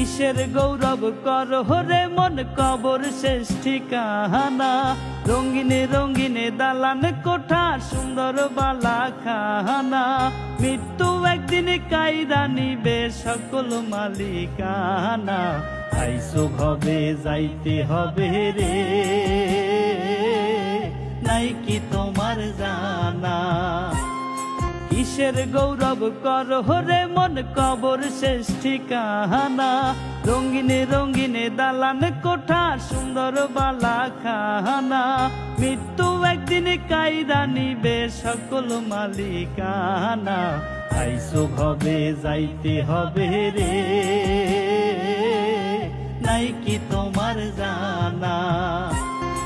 কিসের গৌরব করো রে মন কবর শেষ ঠিকানা। রঙিনে রঙিনে দালান কোঠা সুন্দর বালা খানা। মৃত্যু একদিন কাইরা নিবে সকল মালিকানা। আইসো ভবে যাইতে হবে রে, নাই কি তোমার জানা। কিসের গৌরব করো রে মন কবর শেষ ঠিকানা। রঙিনে রঙিনে দালান কোঠা সুন্দর বালা খানা। মৃত্যু একদিন কাইরা নিবে সকল মালিকানা। আইসো ভবে যাইতে হবে রে, নাই কি তোমার জানা।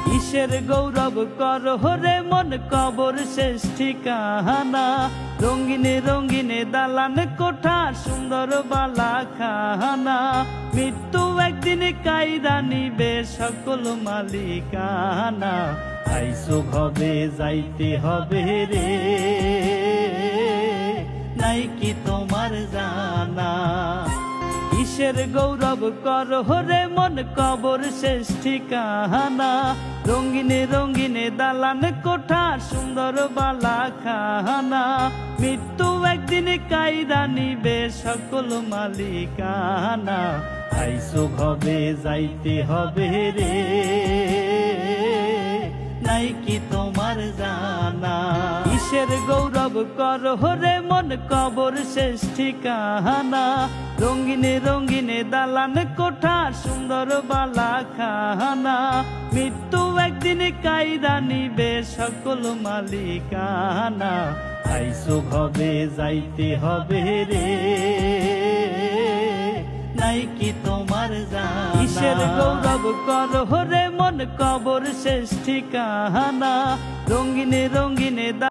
কিসের গৌরব করো রে মন কবর শেষ ঠিকানা। রঙিনে রঙিনে দালান কোঠা সুন্দর বালা খানা। মৃত্যু একদিন কাইরা নিবে সকল মালিকানা। আইসো ভবে যাইতে হবে রে, নাই কি তোমার জানা। কিসের গৌরব করো রে মন কবর শেষ ঠিকানা। রঙিনে রঙিনে দালান কোঠা সুন্দর বালা খানা। মৃত্যু একদিন কাইরা নিবে সকল মালিকানা। আইসো ভবে যাইতে হবে রে, নাই কি তোমার জানা। কিসের গৌরব করো রে মন কবর শেষ ঠিকানা। রঙিনে রঙিনে দালান কোঠা সুন্দর বালা খানা। মৃত্যু একদিন কাইরা নিবে সকল মালিকানা। আইসো ভবে যাইতে হবে রে, নাই কি তোমার জানা। কিসের গৌরব করো রে মন কবর শেষ ঠিকানা। রঙিনে রঙিনে